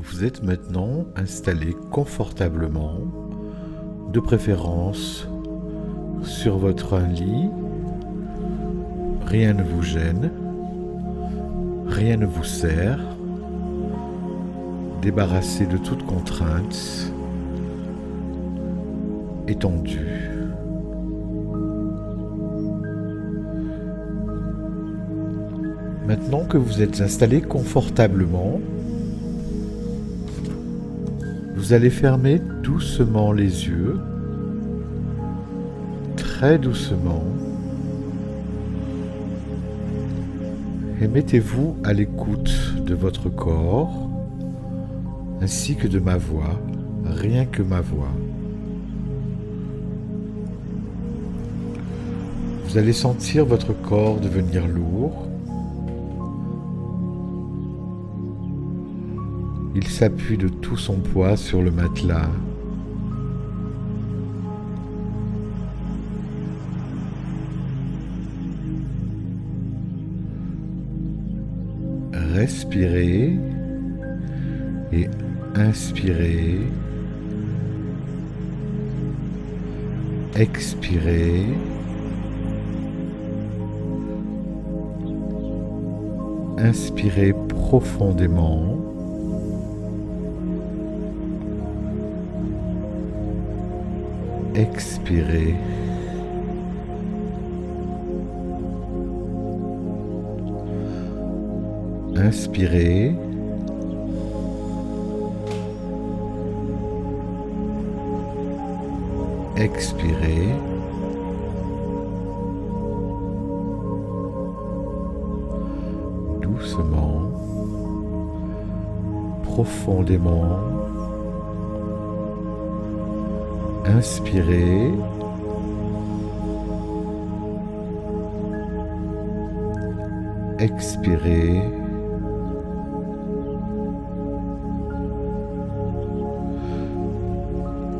Vous êtes maintenant installé confortablement, de préférence sur votre lit. Rien ne vous gêne, rien ne vous serre. Débarrassé de toute contrainte, étendu. Maintenant que vous êtes installé confortablement, vous allez fermer doucement les yeux, très doucement, et mettez-vous à l'écoute de votre corps, ainsi que de ma voix, rien que ma voix. Vous allez sentir votre corps devenir lourd. Il s'appuie de tout son poids sur le matelas. Respirez et inspirez. Expirez. Inspirez profondément. Expirez. Inspirez. Expirez. Doucement, profondément. Inspirez. Expirez.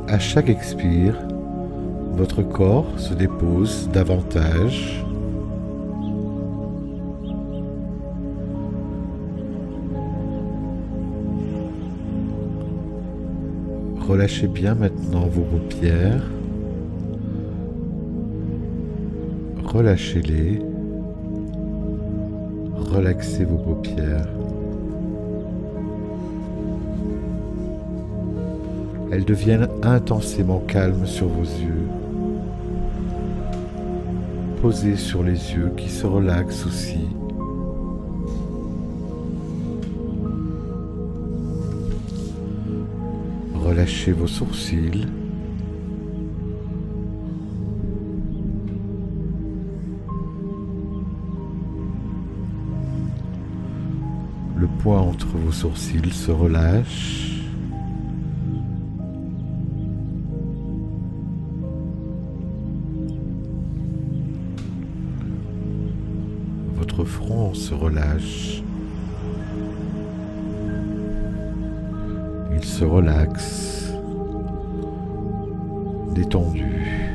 À chaque expire, votre corps se dépose davantage. Relâchez bien maintenant vos paupières. Relâchez-les. Relaxez vos paupières. Elles deviennent intensément calmes sur vos yeux. Posez sur les yeux qui se relaxent aussi. Relâchez vos sourcils. Le poing entre vos sourcils se relâche. Votre front se relâche. Il se relaxe, détendu.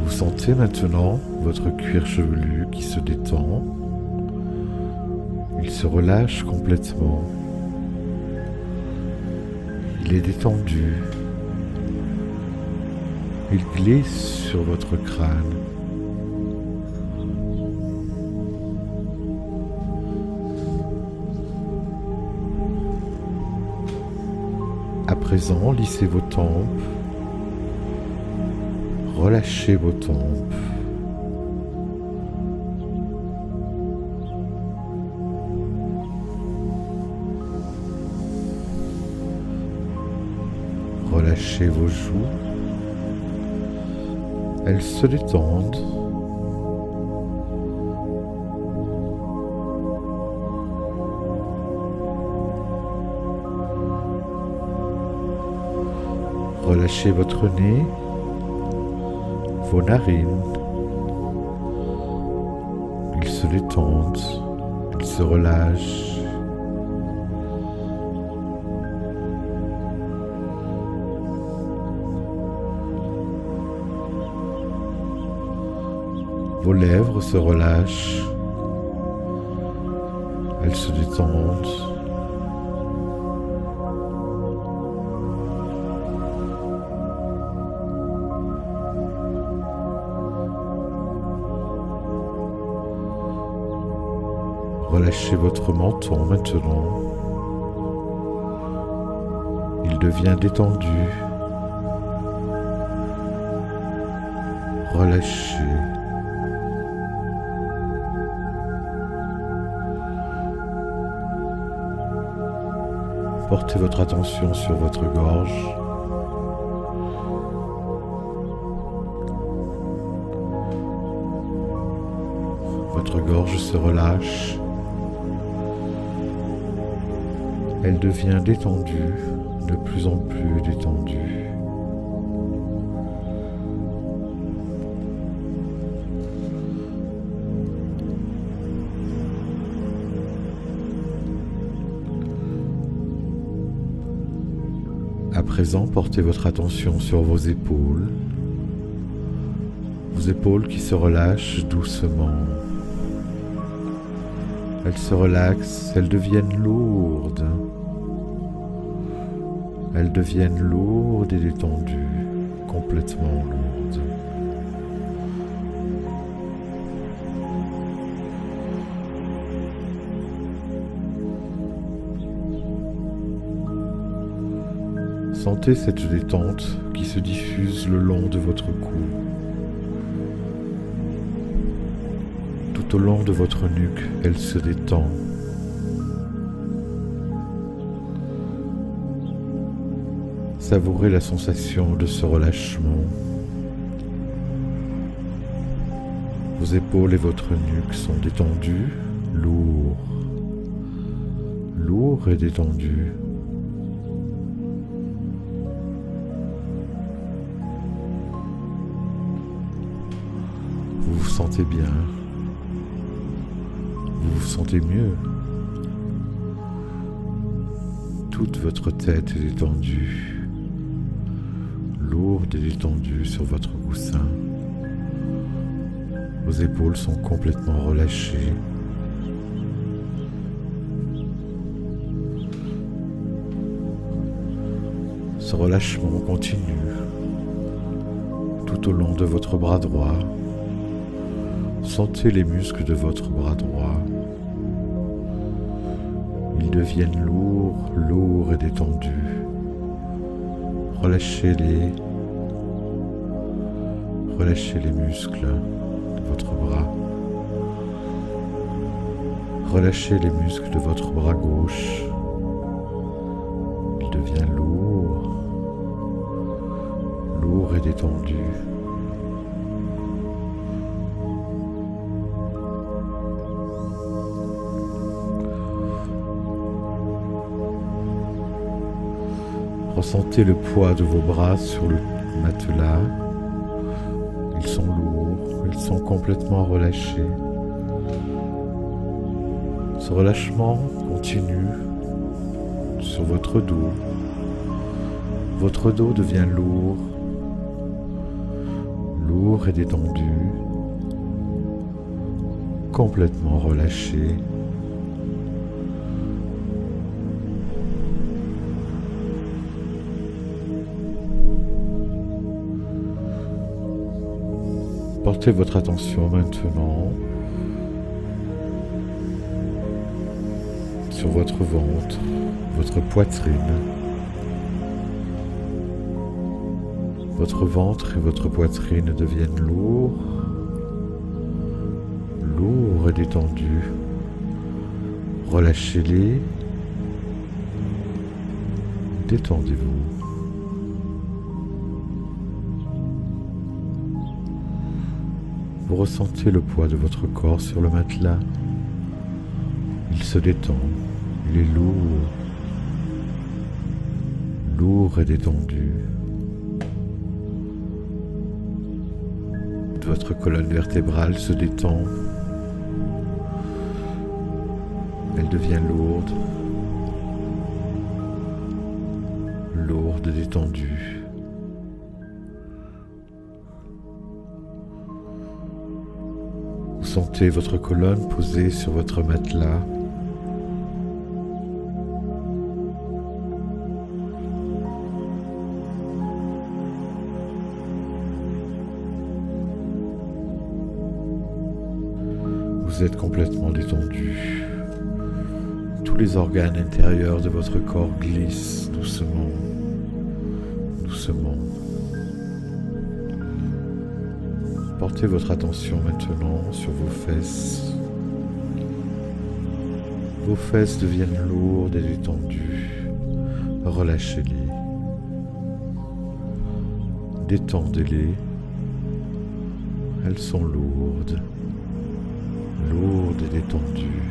Vous sentez maintenant votre cuir chevelu qui se détend. Il se relâche complètement. Il est détendu. Il glisse sur votre crâne. À présent, lissez vos tempes. Relâchez vos tempes. Relâchez vos joues. Elles se détendent. Relâchez votre nez, vos narines. Ils se détendent, ils se relâchent. Vos lèvres se relâchent. Elles se détendent. Relâchez votre menton maintenant. Il devient détendu. Relâchez. Portez votre attention sur votre gorge. Votre gorge se relâche. Elle devient détendue, de plus en plus détendue. À présent, portez votre attention sur vos épaules qui se relâchent doucement. Elles se relaxent, elles deviennent lourdes. Elles deviennent lourdes et détendues, complètement lourdes. Sentez cette détente qui se diffuse le long de votre cou, tout au long de votre nuque, elle se détend. Savourez la sensation de ce relâchement. Vos épaules et votre nuque sont détendues, lourds et détendus. Vous vous sentez bien, vous vous sentez mieux. Toute votre tête est détendue, lourde et détendue sur votre coussin. Vos épaules sont complètement relâchées. Ce relâchement continue tout au long de votre bras droit. Sentez les muscles de votre bras droit. Ils deviennent lourds et détendus. Relâchez-les. Relâchez les muscles de votre bras. Relâchez les muscles de votre bras gauche. Il devient lourd et détendu. Ressentez le poids de vos bras sur le matelas. Ils sont lourds, ils sont complètement relâchés. Ce relâchement continue sur votre dos. Votre dos devient lourd et détendu, complètement relâché. Portez votre attention maintenant sur votre ventre, votre poitrine. Votre ventre et votre poitrine deviennent lourds et détendus. Relâchez-les. Détendez-vous. Vous ressentez le poids de votre corps sur le matelas. Il se détend. Il est lourd et détendu. Votre colonne vertébrale se détend. Elle devient lourde et détendue. sentez votre colonne posée sur votre matelas. Vous êtes complètement détendu. Tous les organes intérieurs de votre corps glissent doucement, doucement. Portez votre attention maintenant sur vos fesses. Vos fesses deviennent lourdes et détendues. Relâchez-les. Détendez-les. Elles sont lourdes. Lourdes et détendues.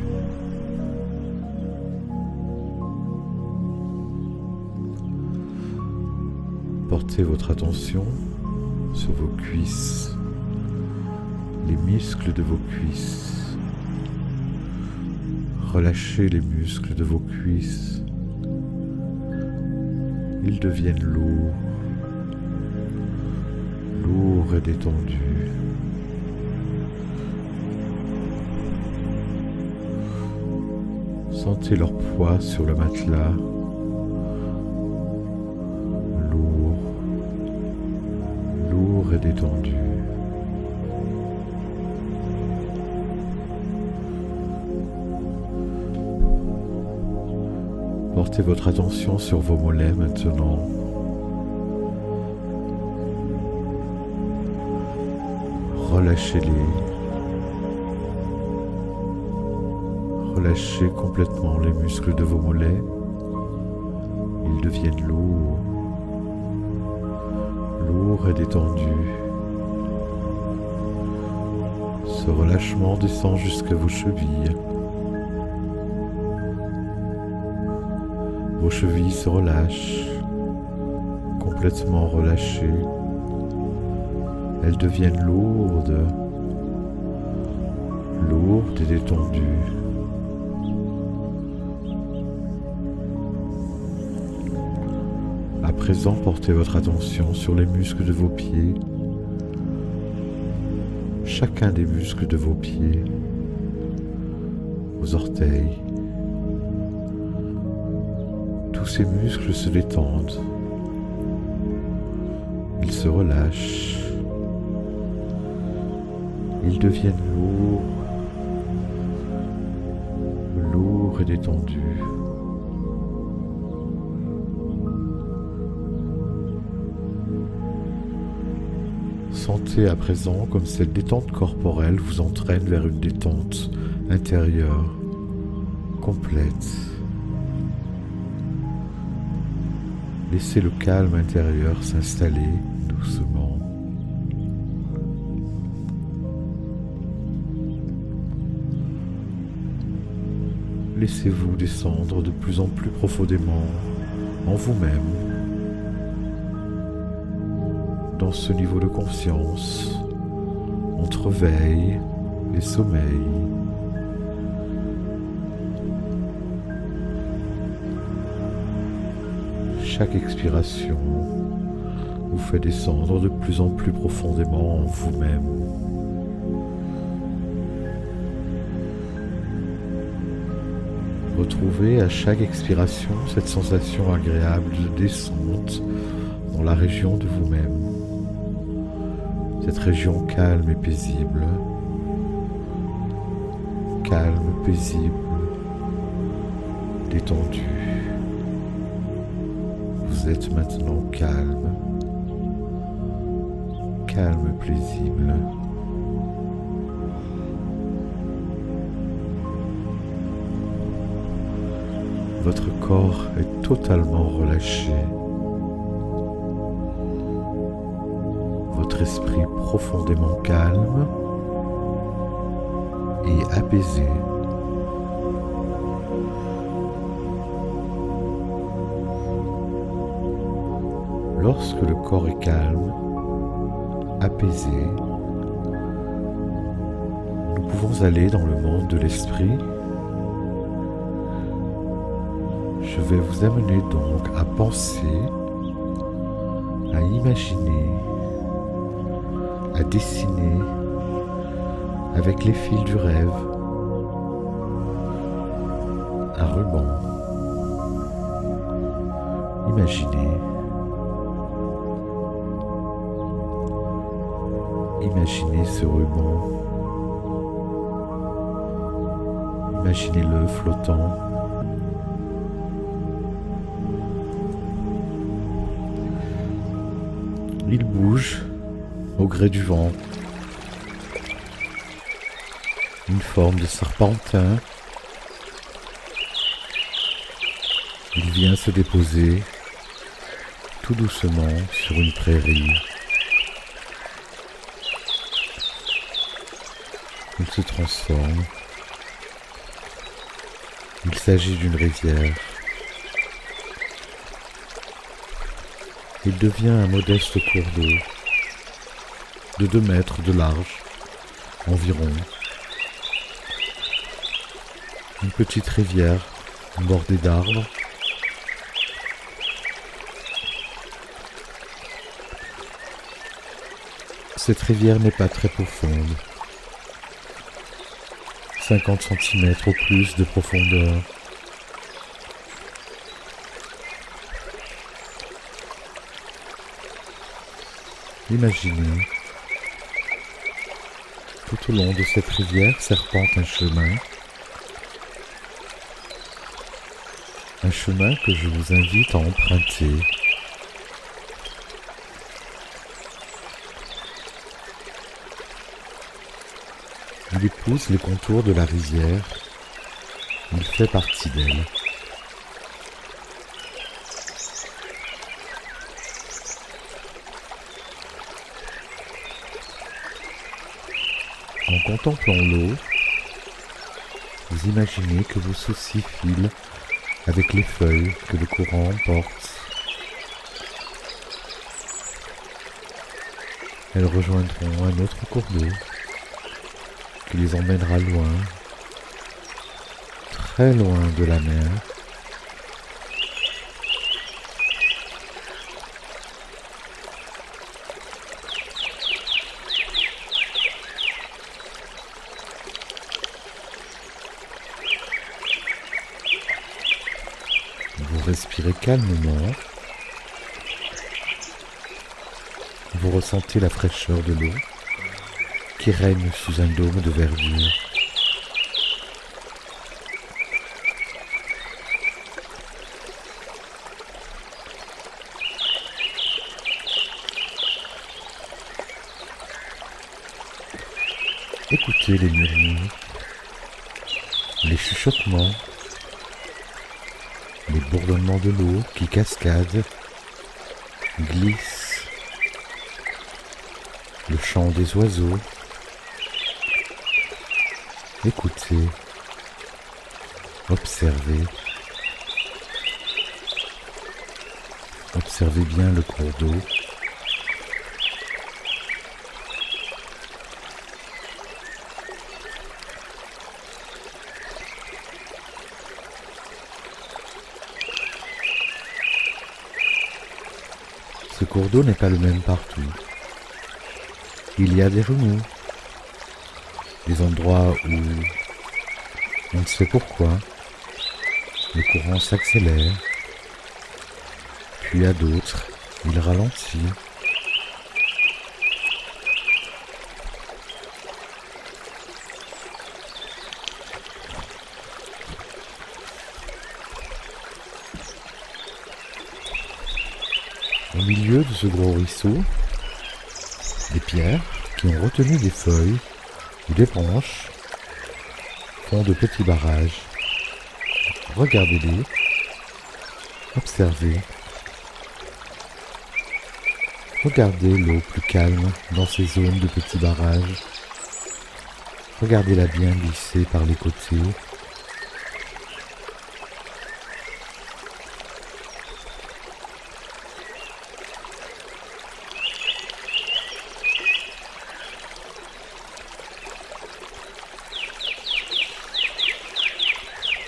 Portez votre attention sur vos cuisses, les muscles de vos cuisses. Relâchez les muscles de vos cuisses. Ils deviennent lourds, lourds et détendus. Sentez leur poids sur le matelas. Lourd, lourd et détendu. Portez votre attention sur vos mollets maintenant. Relâchez-les. Relâchez complètement les muscles de vos mollets. Ils deviennent lourds, lourds et détendus. Ce relâchement descend jusqu'à vos chevilles. Vos chevilles se relâchent, complètement relâchées. Elles deviennent lourdes, lourdes et détendues. À présent, portez votre attention sur les muscles de vos pieds. Chacun des muscles de vos pieds, vos orteils. Tous ces muscles se détendent. Ils se relâchent. Ils deviennent lourds, lourds et détendus. Sentez à présent comme cette détente corporelle vous entraîne vers une détente intérieure, complète. Laissez le calme intérieur s'installer doucement. Laissez-vous descendre de plus en plus profondément en vous-même, dans ce niveau de conscience, entre veille et sommeil. Chaque expiration vous fait descendre de plus en plus profondément en vous-même. Retrouvez à chaque expiration cette sensation agréable de descente dans la région de vous-même. Cette région calme et paisible. Calme, paisible, détendue. Vous êtes maintenant calme, calme, paisible. Votre corps est totalement relâché. Votre esprit profondément calme et apaisé. Lorsque le corps est calme, apaisé, nous pouvons aller dans le monde de l'esprit. Je vais vous amener donc à penser, à imaginer, à dessiner avec les fils du rêve, un ruban. Imaginez ce ruban. Imaginez-le flottant. Il bouge au gré du vent. Une forme de serpentin. Il vient se déposer tout doucement sur une prairie. Il se transforme. Il s'agit d'une rivière. Il devient un modeste cours d'eau de 2 mètres de large environ. Une petite rivière bordée d'arbres. Cette rivière n'est pas très profonde. 50 cm au plus de profondeur. Imaginez, tout au long de cette rivière serpente un chemin que je vous invite à emprunter. Il épouse les contours de la rivière, il fait partie d'elle. En contemplant l'eau, vous imaginez que vos soucis filent avec les feuilles que le courant porte. Elles rejoindront un autre cours d'eau qui les emmènera loin, très loin de la mer. Vous respirez calmement. Vous ressentez la fraîcheur de l'eau qui règne sous un dôme de verdure. Écoutez les murmures, les chuchotements, les bourdonnements de l'eau qui cascade, glisse, le chant des oiseaux. Écoutez, observez. Observez bien le cours d'eau. Ce cours d'eau n'est pas le même partout. Il y a des remous, des endroits où on ne sait pourquoi le courant s'accélère, puis à d'autres, il ralentit. Au milieu de ce gros ruisseau, des pierres qui ont retenu des feuilles ou des branches font de petits barrages. Regardez-les, observez. Regardez l'eau plus calme dans ces zones de petits barrages. Regardez-la bien glisser par les côtés.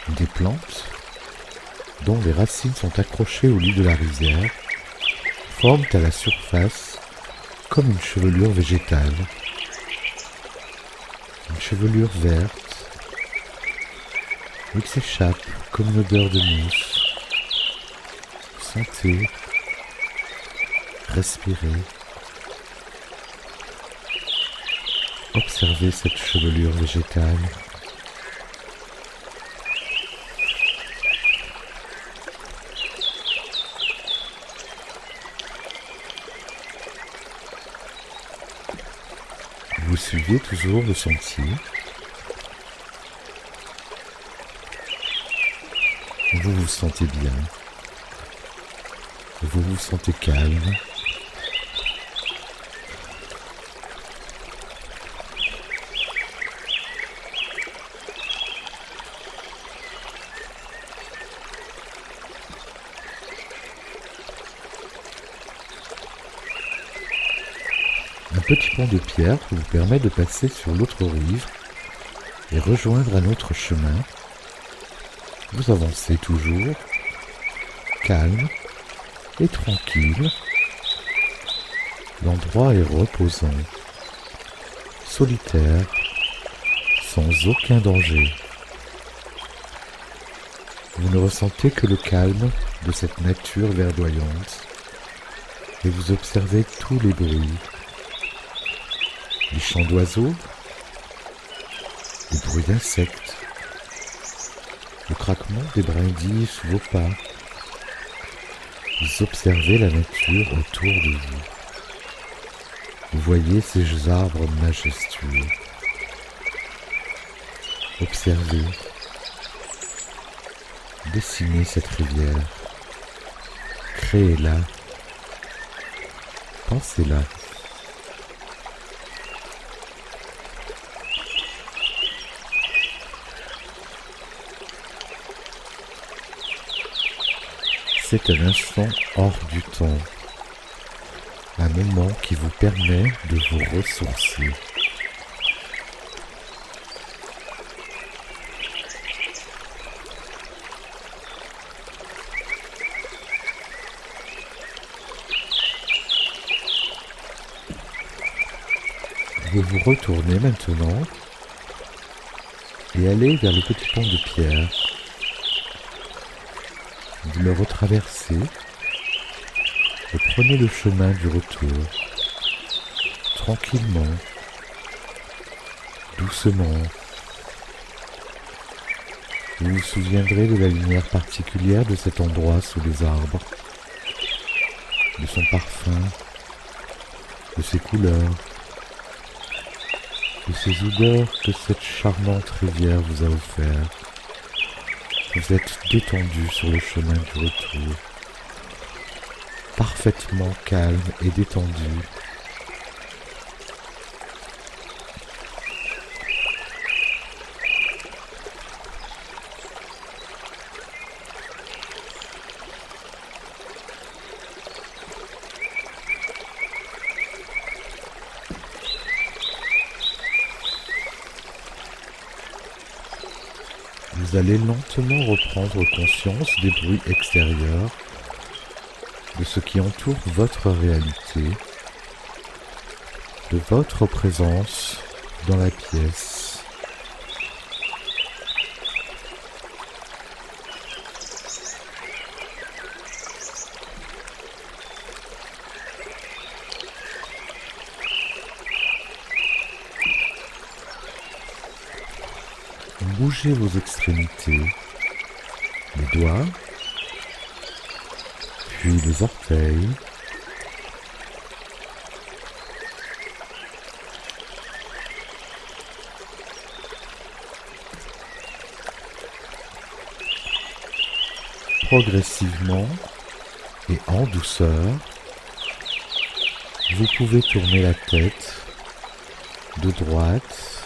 Des plantes, dont les racines sont accrochées au lit de la rivière, forment à la surface comme une chevelure végétale. Une chevelure verte. Il s'échappe comme une odeur de mousse. Sentez, respirez. Observez cette chevelure végétale. Vous suivez toujours le sentier. Vous vous sentez bien. Vous vous sentez calme. Un petit pont de pierre vous permet de passer sur l'autre rive et rejoindre un autre chemin. Vous avancez toujours, calme et tranquille. L'endroit est reposant, solitaire, sans aucun danger. Vous ne ressentez que le calme de cette nature verdoyante et vous observez tous les bruits. Les chants d'oiseaux, les bruits d'insectes, le craquement des brindilles sous vos pas. Vous observez la nature autour de vous. Vous voyez ces arbres majestueux. Observez, dessinez cette rivière, créez-la, pensez-la. C'est un instant hors du temps, un moment qui vous permet de vous ressourcer. Vous vous retournez maintenant et allez vers le petit pont de pierre. Vous le retraversez et prenez le chemin du retour, tranquillement, doucement. Vous vous souviendrez de la lumière particulière de cet endroit sous les arbres, de son parfum, de ses couleurs, de ces odeurs que cette charmante rivière vous a offert. Vous êtes détendu sur le chemin du retour, parfaitement calme et détendu. Vous allez lentement reprendre conscience des bruits extérieurs, de ce qui entoure votre réalité, de votre présence dans la pièce. Bougez vos extrémités, les doigts, puis les orteils, progressivement et en douceur, vous pouvez tourner la tête de droite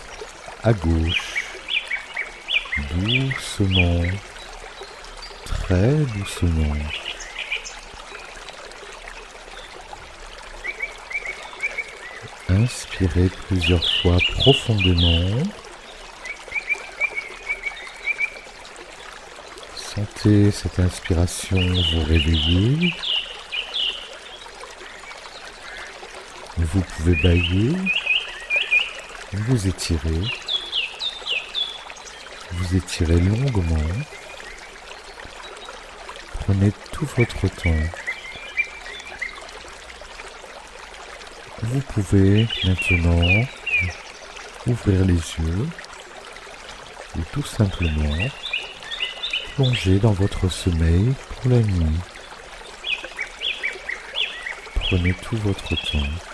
à gauche, doucement, très doucement. Inspirez plusieurs fois profondément. Sentez cette inspiration vous réveiller. Vous pouvez bâiller, vous étirer. vous étirez longuement. Prenez tout votre temps. Vous pouvez maintenant ouvrir les yeux ou tout simplement plonger dans votre sommeil pour la nuit. Prenez tout votre temps.